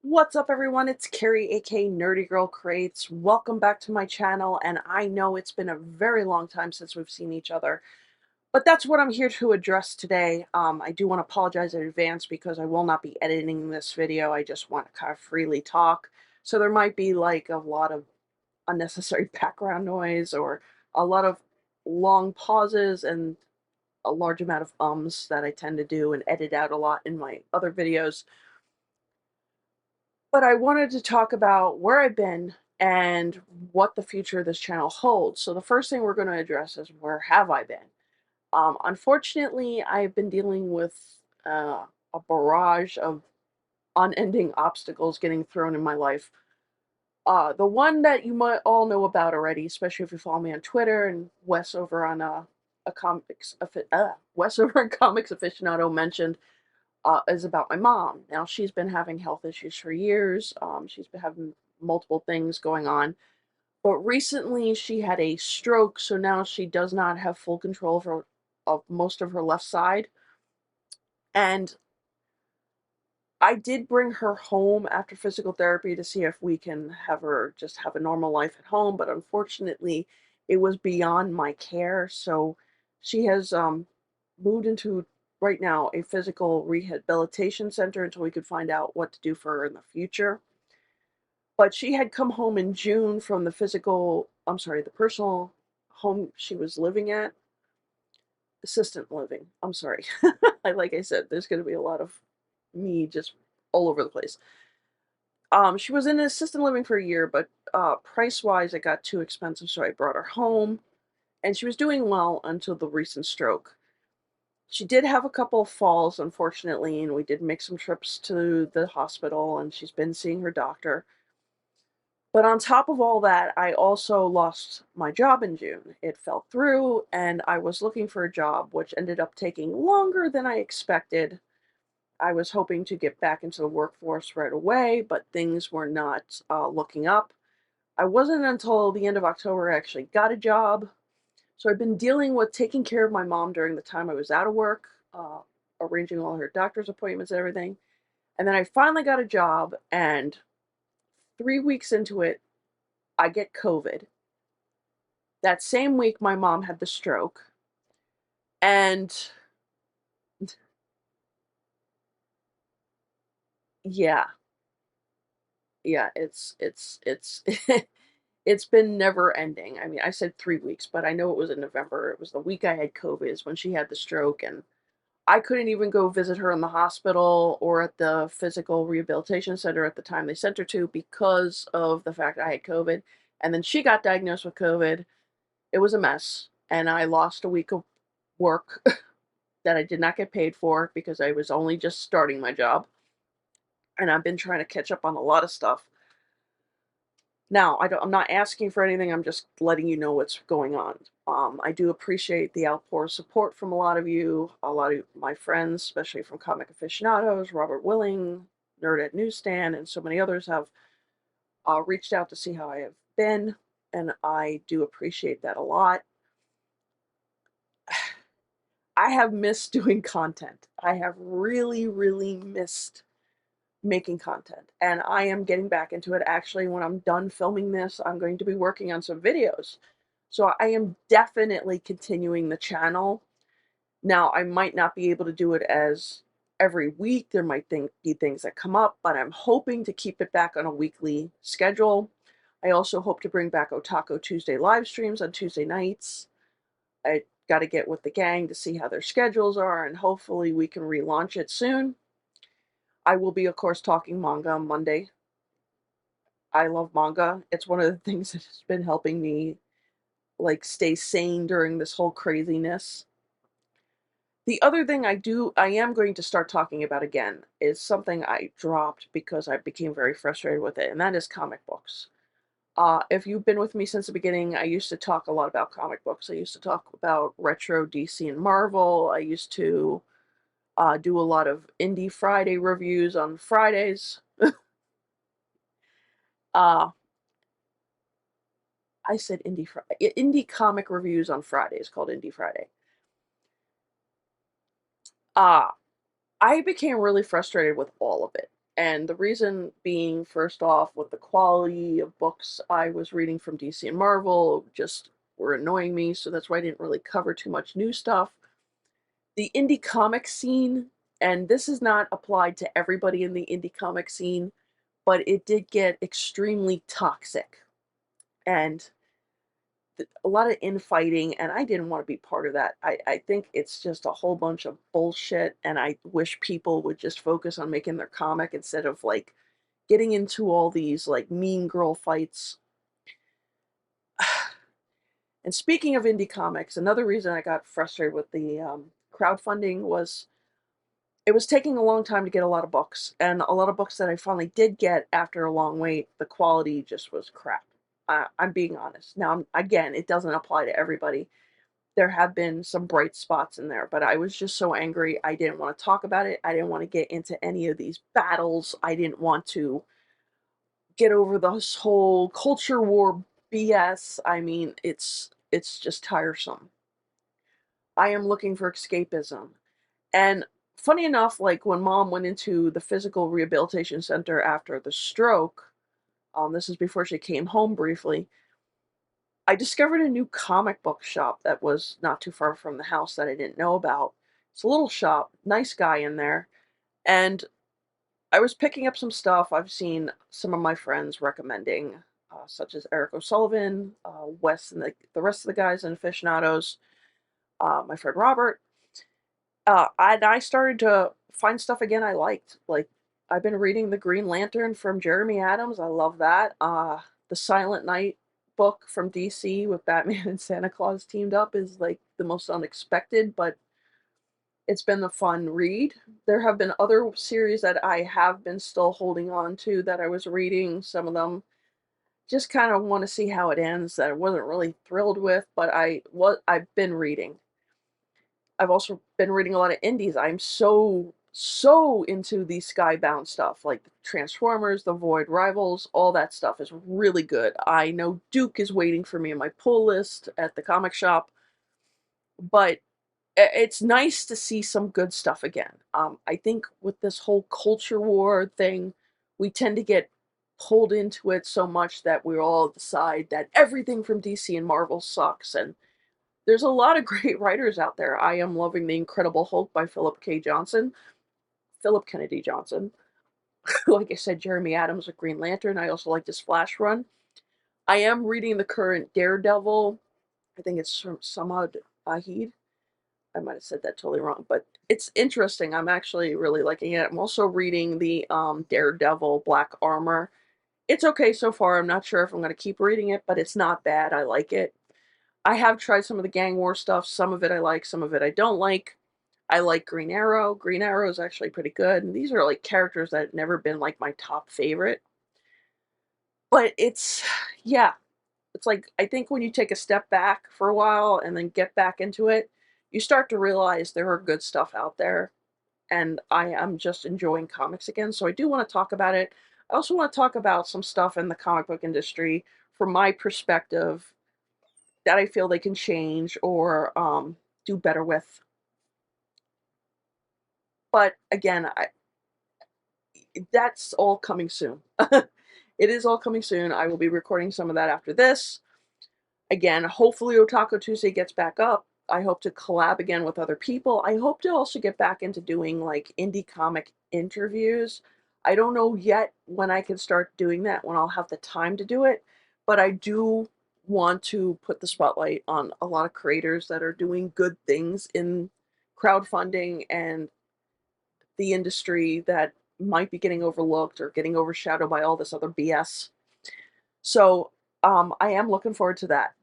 What's up, everyone? It's Carrie, aka Nerdygirlcreates. Welcome back to my channel, and I know it's been a very long time since we've seen each other, but that's what I'm here to address today. I do want to apologize in advance because I will not be editing this video. I just want to kind of freely talk, so there might be like a lot of unnecessary background noise or a lot of long pauses and a large amount of ums that I tend to do and edit out a lot in my other videos. But I wanted to talk about where I've been and what the future of this channel holds. So the first thing we're going to address is where have I been? Unfortunately, I've been dealing with a barrage of unending obstacles getting thrown in my life. The one that you might all know about already, especially if you follow me on Twitter, and Wes over on Wes over on Comics Aficionado mentioned, is about my mom. Now, she's been having health issues for years. She's been having multiple things going on. But recently, she had a stroke, so now she does not have full control of most of her left side. And I did bring her home after physical therapy to see if we can have her just have a normal life at home. But unfortunately, it was beyond my care. So she has moved into right now a physical rehabilitation center until we could find out what to do for her in the future. But she had come home in June from the personal home she was living at, assistant living. I'm sorry. Like I said, there's going to be a lot of me just all over the place. She was in assisted living for a year, but price-wise, it got too expensive, so I brought her home, and she was doing well until the recent stroke. She did have a couple of falls, unfortunately, and we did make some trips to the hospital, and she's been seeing her doctor. But on top of all that, I also lost my job in June. It fell through, and I was looking for a job, which ended up taking longer than I expected. I was hoping to get back into the workforce right away, but things were not looking up. I wasn't until the end of October I actually got a job. So I've been dealing with taking care of my mom during the time I was out of work, arranging all her doctor's appointments and everything. And then I finally got a job, and 3 weeks into it, I get COVID. That same week, my mom had the stroke. And yeah, yeah, it's it's been never ending. I mean, I said 3 weeks, but I know it was in November. It was the week I had COVID is when she had the stroke, and I couldn't even go visit her in the hospital or at the physical rehabilitation center at the time they sent her to because of the fact I had COVID. And then she got diagnosed with COVID. It was a mess. And I lost a week of work that I did not get paid for because I was only just starting my job. And I've been trying to catch up on a lot of stuff. Now, I'm not asking for anything. I'm just letting you know what's going on. I do appreciate the outpour of support from a lot of you, a lot of my friends, especially from Comic Aficionados, Robert Willing, Nerd at Newsstand, and so many others have reached out to see how I have been, and I do appreciate that a lot. I have missed doing content. I have really, really missed making content, and I am getting back into it. Actually, when I'm done filming this, I'm going to be working on some videos. So I am definitely continuing the channel. Now, I might not be able to do it as every week. There might be things that come up, but I'm hoping to keep it back on a weekly schedule. I also hope to bring back Otaku Tuesday live streams on Tuesday nights. I got to get with the gang to see how their schedules are, and hopefully we can relaunch it soon. I will be, of course, talking manga on Monday. I love manga. It's one of the things that has been helping me like stay sane during this whole craziness. The other thing I am going to start talking about again is something I dropped because I became very frustrated with it, and that is comic books. If you've been with me since the beginning, I used to talk a lot about comic books. I used to talk about retro DC and Marvel. I used to do a lot of Indie Friday reviews on Fridays. Uh, I said Indie comic reviews on Fridays, called Indie Friday. Uh, I became really frustrated with all of it. And the reason being, first off, with the quality of books I was reading from DC and Marvel just were annoying me, so that's why I didn't really cover too much new stuff. The indie comic scene, and this is not applied to everybody in the indie comic scene, but it did get extremely toxic. And a lot of infighting, and I didn't want to be part of that. I think it's just a whole bunch of bullshit, and I wish people would just focus on making their comic instead of like getting into all these like mean girl fights. And speaking of indie comics, another reason I got frustrated with the crowdfunding was it was taking a long time to get a lot of books, and a lot of books that I finally did get after a long wait, the quality just was crap. I'm being honest. Now, again, it doesn't apply to everybody. There have been some bright spots in there, but I was just so angry. I didn't want to talk about it. I didn't want to get into any of these battles. I didn't want to get over this whole culture war BS. I mean, it's just tiresome. I am looking for escapism. And funny enough, like when mom went into the physical rehabilitation center after the stroke, this is before she came home briefly, I discovered a new comic book shop that was not too far from the house that I didn't know about. It's a little shop, nice guy in there. And I was picking up some stuff I've seen some of my friends recommending, such as Eric O'Sullivan, Wes, and the rest of the guys in aficionados, my friend Robert. And I started to find stuff again I liked. Like, I've been reading The Green Lantern from Jeremy Adams. I love that. The Silent Night book from DC with Batman and Santa Claus teamed up is like the most unexpected, but it's been a fun read. There have been other series that I have been still holding on to that I was reading. Some of them just kind of want to see how it ends that I wasn't really thrilled with, but I've been reading. I've also been reading a lot of indies. I'm so into the Skybound stuff, like Transformers, The Void Rivals, all that stuff is really good. I know Duke is waiting for me in my pull list at the comic shop, but it's nice to see some good stuff again. I think with this whole culture war thing, we tend to get pulled into it so much that we all decide that everything from DC and Marvel sucks. And there's a lot of great writers out there. I am loving The Incredible Hulk by Philip Kennedy Johnson. Like I said, Jeremy Adams with Green Lantern. I also like this Flash run. I am reading the current Daredevil. I think it's from Samad Ahid. I might have said that totally wrong, but it's interesting. I'm actually really liking it. I'm also reading the Daredevil Black Armor. It's okay so far. I'm not sure if I'm going to keep reading it, but it's not bad. I like it. I have tried some of the Gang War stuff. Some of it I like, some of it I don't like. I like Green Arrow. Green Arrow is actually pretty good. And these are like characters that have never been like my top favorite. But yeah, it's like I think when you take a step back for a while and then get back into it, you start to realize there are good stuff out there. And I am just enjoying comics again. So I do want to talk about it. I also want to talk about some stuff in the comic book industry from my perspective that I feel they can change or do better with. But again, that's all coming soon. It is all coming soon. I will be recording some of that after this. Again, hopefully Otaku Tuesday gets back up. I hope to collab again with other people. I hope to also get back into doing like indie comic interviews. I don't know yet when I can start doing that, when I'll have the time to do it, but I do want to put the spotlight on a lot of creators that are doing good things in crowdfunding and the industry that might be getting overlooked or getting overshadowed by all this other BS. So, I am looking forward to that.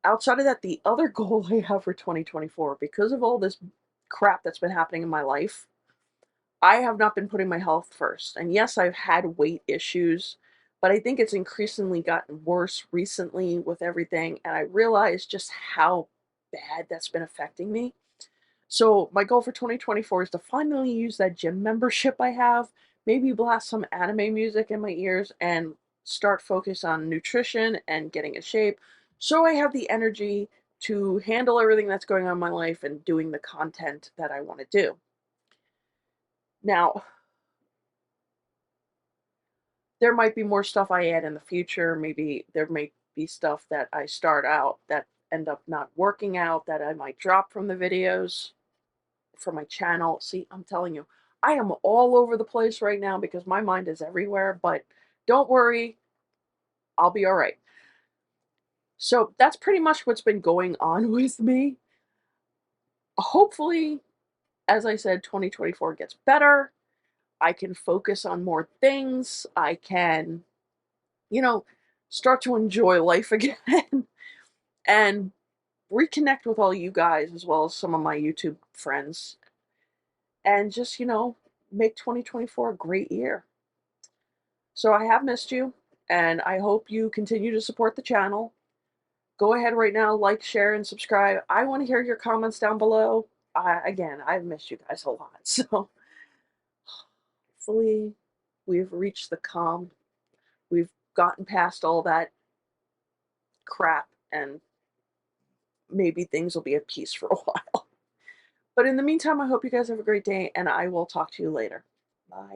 Outside of that, the other goal I have for 2024, because of all this crap that's been happening in my life, I have not been putting my health first. And yes, I've had weight issues, but I think it's increasingly gotten worse recently with everything. And I realize just how bad that's been affecting me. So my goal for 2024 is to finally use that gym membership I have, maybe blast some anime music in my ears and start focus on nutrition and getting in shape so I have the energy to handle everything that's going on in my life and doing the content that I want to do. Now, There might be more stuff I add in the future. Maybe there may be stuff that I start out that end up not working out that I might drop from the videos for my channel. See, I'm telling you, I am all over the place right now because my mind is everywhere, but don't worry, I'll be all right. So that's pretty much what's been going on with me. Hopefully, as I said, 2024 gets better. I can focus on more things. I can, you know, start to enjoy life again and reconnect with all you guys as well as some of my YouTube friends and just, make 2024 a great year. So I have missed you and I hope you continue to support the channel. Go ahead right now, like, share, and subscribe. I want to hear your comments down below. Again, I've missed you guys a lot. So hopefully we've reached the calm. We've gotten past all that crap and maybe things will be at peace for a while. But in the meantime, I hope you guys have a great day and I will talk to you later. Bye.